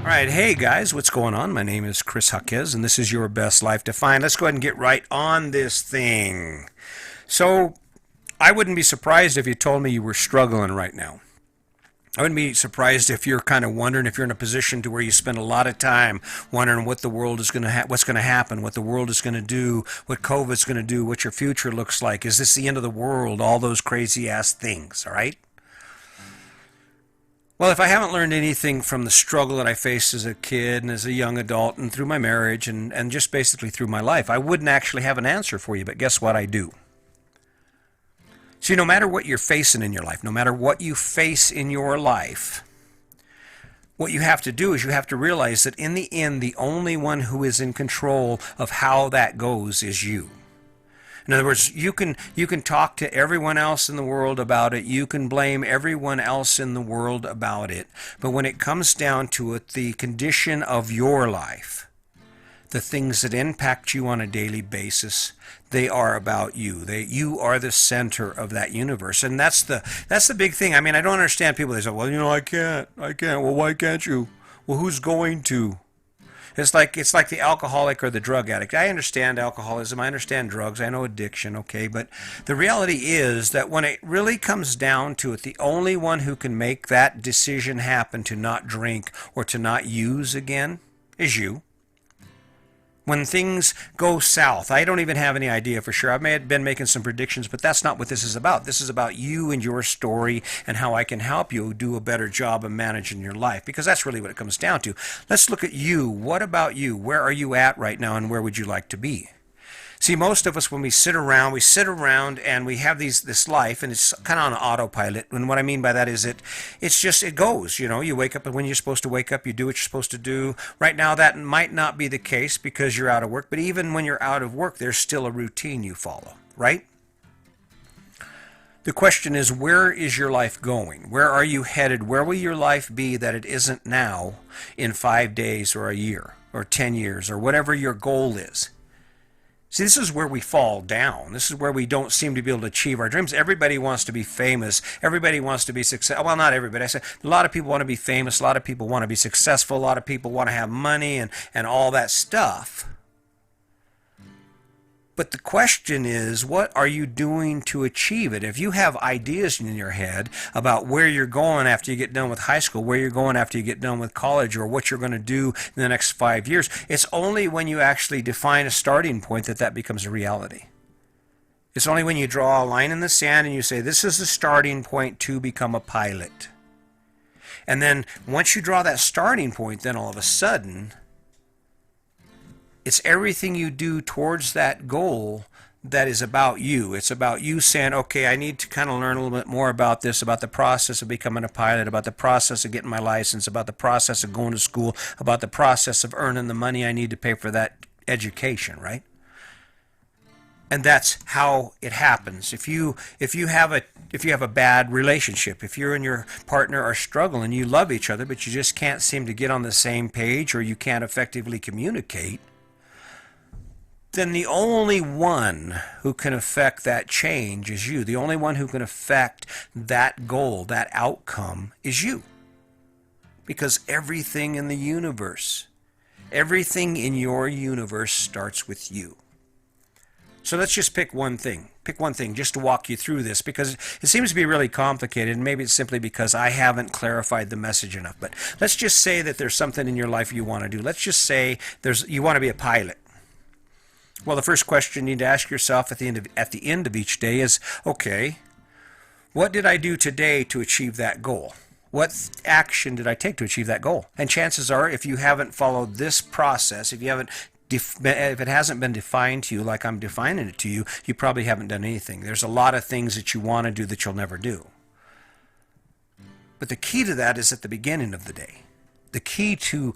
All right, hey guys, what's going on? My name is Chris Jaquez, and this is Your Best Life Defined. Let's go ahead and get right on this thing. So, I wouldn't be surprised if you told me you were struggling right now. I wouldn't be surprised if you're kind of wondering if you're in a position to where you spend a lot of time wondering what the world is going to what's going to happen, what the world is going to do, what COVID's going to do, what your future looks like. Is this the end of the world? All those crazy ass things, all right? Well, if I haven't learned anything from the struggle that I faced as a kid and as a young adult and through my marriage and just basically through my life, I wouldn't actually have an answer for you, but guess what? I do. See, no matter what you're facing in your life, no matter what you face in your life, what you have to do is you have to realize that in the end, the only one who is in control of how that goes is you. In other words, you can talk to everyone else in the world about it. You can blame everyone else in the world about it. But when it comes down to it, the condition of your life, the things that impact you on a daily basis, they are about you. You are the center of that universe. And that's the big thing. I mean, I don't understand people. They say, well, I can't. Well, why can't you? Well, who's going to? It's like the alcoholic or the drug addict. I understand alcoholism. I understand drugs. I know addiction, okay? But the reality is that when it really comes down to it, the only one who can make that decision happen to not drink or to not use again is you. When things go south, I don't even have any idea for sure. I may have been making some predictions, but that's not what this is about. This is about you and your story and how I can help you do a better job of managing your life, because that's really what it comes down to. Let's look at you. What about you? Where are you at right now, and where would you like to be? See, most of us, when we sit around and we have this life, and it's kind of on autopilot. And what I mean by that is it goes. You wake up when you're supposed to wake up, you do what you're supposed to do. Right now, that might not be the case because you're out of work. But even when you're out of work, there's still a routine you follow, right? The question is, where is your life going? Where are you headed? Where will your life be that it isn't now in 5 days or a year or 10 years or whatever your goal is? See, this is where we fall down. This is where we don't seem to be able to achieve our dreams. Everybody wants to be famous. Everybody wants to be successful. Well, not everybody. I said a lot of people want to be famous. A lot of people want to be successful. A lot of people want to have money and all that stuff. But the question is, what are you doing to achieve it? If you have ideas in your head about where you're going after you get done with high school, where you're going after you get done with college, or what you're going to do in the next 5 years, it's only when you actually define a starting point that becomes a reality. It's only when you draw a line in the sand and you say, this is the starting point to become a pilot. And then once you draw that starting point, then all of a sudden, it's everything you do towards that goal that is about you. It's about you saying, okay, I need to kind of learn a little bit more about this, about the process of becoming a pilot, about the process of getting my license, about the process of going to school, about the process of earning the money I need to pay for that education, right? And that's how it happens. If you have a bad relationship, if you and your partner are struggling, you love each other, but you just can't seem to get on the same page, or you can't effectively communicate, then the only one who can affect that change is you. The only one who can affect that goal, that outcome, is you. Because everything in the universe, everything in your universe starts with you. So let's just pick one thing. Pick one thing just to walk you through this, because it seems to be really complicated, and maybe it's simply because I haven't clarified the message enough. But let's just say that there's something in your life you want to do. Let's just say you want to be a pilot. Well, the first question you need to ask yourself at the end of each day is, okay, what did I do today to achieve that goal? What action did I take to achieve that goal? And chances are, if you haven't followed this process, if it hasn't been defined to you like I'm defining it to you, you probably haven't done anything. There's a lot of things that you want to do that you'll never do. But the key to that is at the beginning of the day. The key to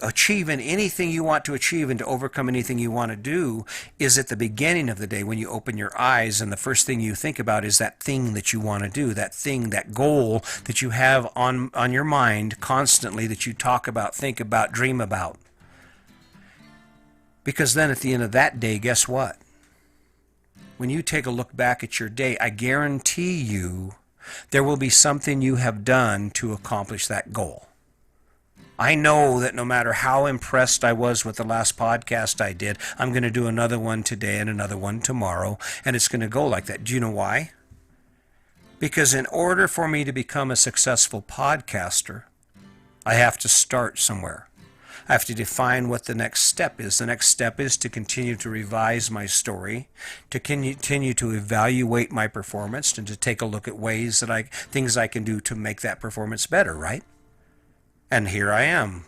achieving anything you want to achieve and to overcome anything you want to do is at the beginning of the day, when you open your eyes and the first thing you think about is that thing that you want to do, that thing, that goal that you have on your mind constantly, that you talk about, think about, dream about. Because then at the end of that day, guess what? When you take a look back at your day, I guarantee you there will be something you have done to accomplish that goal. I know that no matter how impressed I was with the last podcast I did, I'm going to do another one today and another one tomorrow, and it's going to go like that. Do you know why? Because in order for me to become a successful podcaster, I have to start somewhere. I have to define what the next step is. The next step is to continue to revise my story, to continue to evaluate my performance, and to take a look at things I can do to make that performance better, right? And here I am.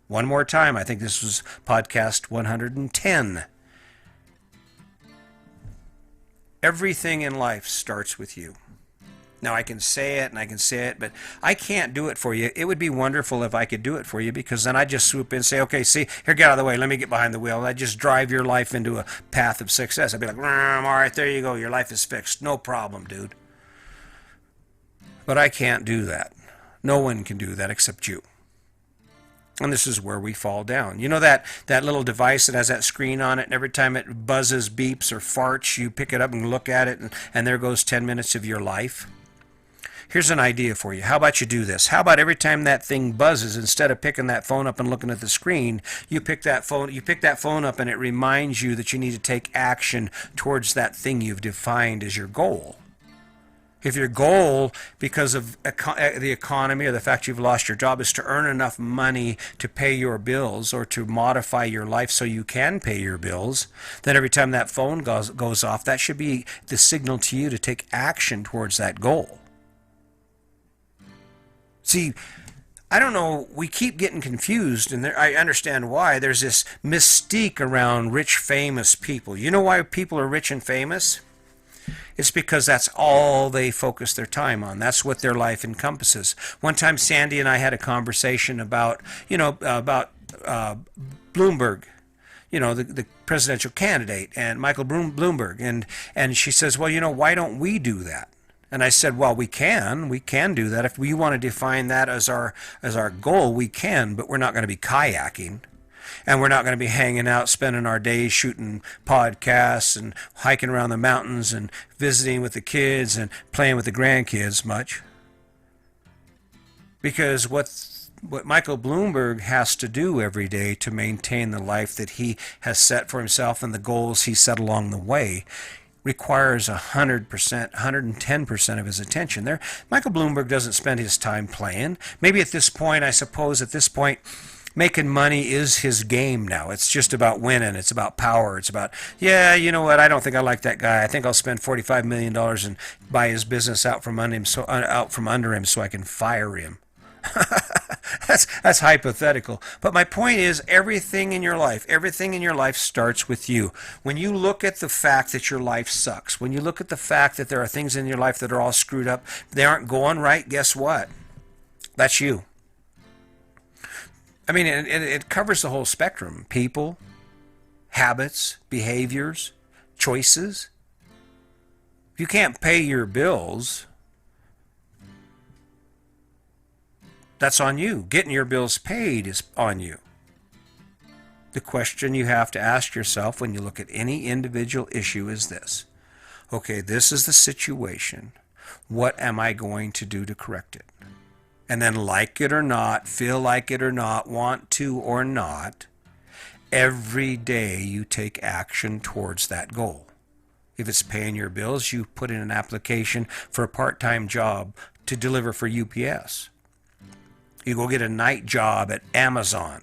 One more time. I think this was podcast 110. Everything in life starts with you. Now, I can say it, but I can't do it for you. It would be wonderful if I could do it for you, because then I'd just swoop in and say, okay, see, here, get out of the way. Let me get behind the wheel. I'd just drive your life into a path of success. I'd be like, all right, there you go. Your life is fixed. No problem, dude. But I can't do that. No one can do that except you. And this is where we fall down. You know that little device that has that screen on it, and every time it buzzes, beeps, or farts, you pick it up and look at it, and there goes 10 minutes of your life? Here's an idea for you. How about you do this? How about every time that thing buzzes, instead of picking that phone up and looking at the screen, you pick that phone up and it reminds you that you need to take action towards that thing you've defined as your goal. If your goal, because of the economy or the fact you've lost your job, is to earn enough money to pay your bills or to modify your life so you can pay your bills, then every time that phone goes off, that should be the signal to you to take action towards that goal. See, I don't know, we keep getting confused, and I understand why. There's this mystique around rich, famous people. You know why people are rich and famous? It's because that's all they focus their time on. That's what their life encompasses. One time, Sandy and I had a conversation about Bloomberg, the presidential candidate, and Michael Bloomberg. And she says, well, why don't we do that? And I said, well, we can do that. If we want to define that as our goal, we can, but we're not going to be kayaking. And we're not going to be hanging out, spending our days shooting podcasts and hiking around the mountains and visiting with the kids and playing with the grandkids much. Because what Michael Bloomberg has to do every day to maintain the life that he has set for himself and the goals he set along the way requires 100%, 110% of his attention. Michael Bloomberg doesn't spend his time playing. Maybe at this point, making money is his game now. It's just about winning. It's about power. It's about, you know what? I don't think I like that guy. I think I'll spend $45 million and buy his business out from under him so I can fire him. That's hypothetical. But my point is, everything in your life starts with you. When you look at the fact that your life sucks, when you look at the fact that there are things in your life that are all screwed up, they aren't going right, guess what? That's you. I mean, it covers the whole spectrum. People, habits, behaviors, choices. If you can't pay your bills, that's on you. Getting your bills paid is on you. The question you have to ask yourself when you look at any individual issue is this. Okay, this is the situation. What am I going to do to correct it? And then, like it or not, feel like it or not, want to or not, every day you take action towards that goal. If it's paying your bills, you put in an application for a part-time job to deliver for UPS. You go get a night job at Amazon.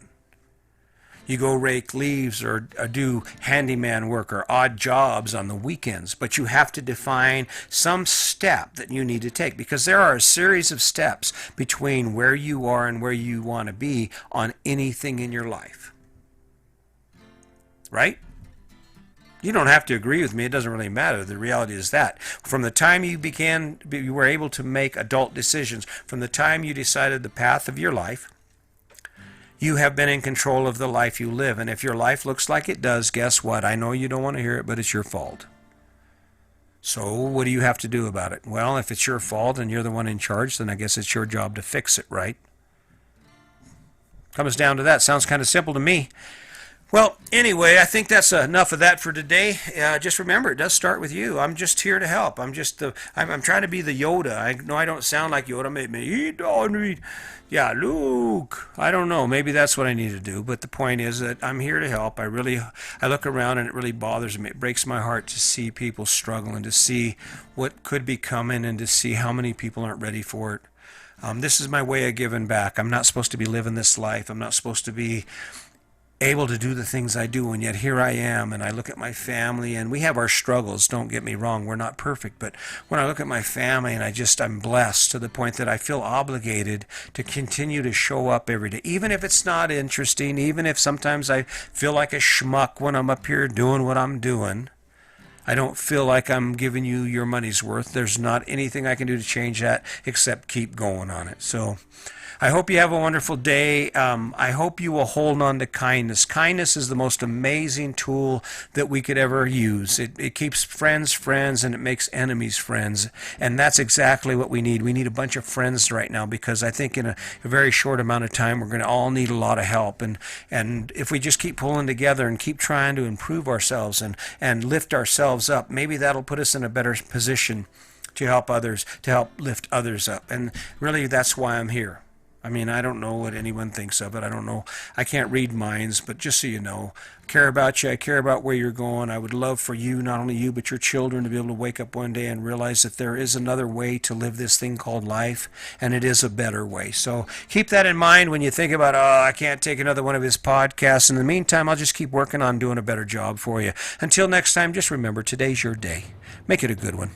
You go rake leaves or do handyman work or odd jobs on the weekends. But you have to define some step that you need to take, because there are a series of steps between where you are and where you want to be on anything in your life. Right? You don't have to agree with me. It doesn't really matter. The reality is that from the time you were able to make adult decisions, from the time you decided the path of your life, you have been in control of the life you live. And if your life looks like it does, guess what? I know you don't want to hear it, but it's your fault. So what do you have to do about it? Well, if it's your fault and you're the one in charge, then I guess it's your job to fix it, right? Comes down to that. Sounds kind of simple to me. Well, anyway, I think that's enough of that for today. Just remember, it does start with you. I'm just here to help. I'm trying to be the Yoda. I know I don't sound like Yoda. Maybe he don't read. Yeah, Luke. I don't know. Maybe that's what I need to do. But the point is that I'm here to help. I look around and it really bothers me. It breaks my heart to see people struggle and to see what could be coming and to see how many people aren't ready for it. This is my way of giving back. I'm not supposed to be living this life. I'm not supposed to be able to do the things I do, and yet here I am, and I look at my family, and we have our struggles, don't get me wrong, we're not perfect, but when I look at my family, and I'm blessed to the point that I feel obligated to continue to show up every day, even if it's not interesting, even if sometimes I feel like a schmuck when I'm up here doing what I'm doing. I don't feel like I'm giving you your money's worth. There's not anything I can do to change that except keep going on it. So I hope you have a wonderful day. I hope you will hold on to kindness. Kindness is the most amazing tool that we could ever use. It keeps friends friends and it makes enemies friends. And that's exactly what we need. We need a bunch of friends right now because I think in a very short amount of time we're going to all need a lot of help. And if we just keep pulling together and keep trying to improve ourselves and lift ourselves up, maybe that'll put us in a better position to help others, to help lift others up. And really that's why I'm here. I mean, I don't know what anyone thinks of it. I don't know. I can't read minds, but just so you know, I care about you. I care about where you're going. I would love for you, not only you, but your children to be able to wake up one day and realize that there is another way to live this thing called life, and it is a better way. So keep that in mind when you think about, oh, I can't take another one of his podcasts. In the meantime, I'll just keep working on doing a better job for you. Until next time, just remember, today's your day. Make it a good one.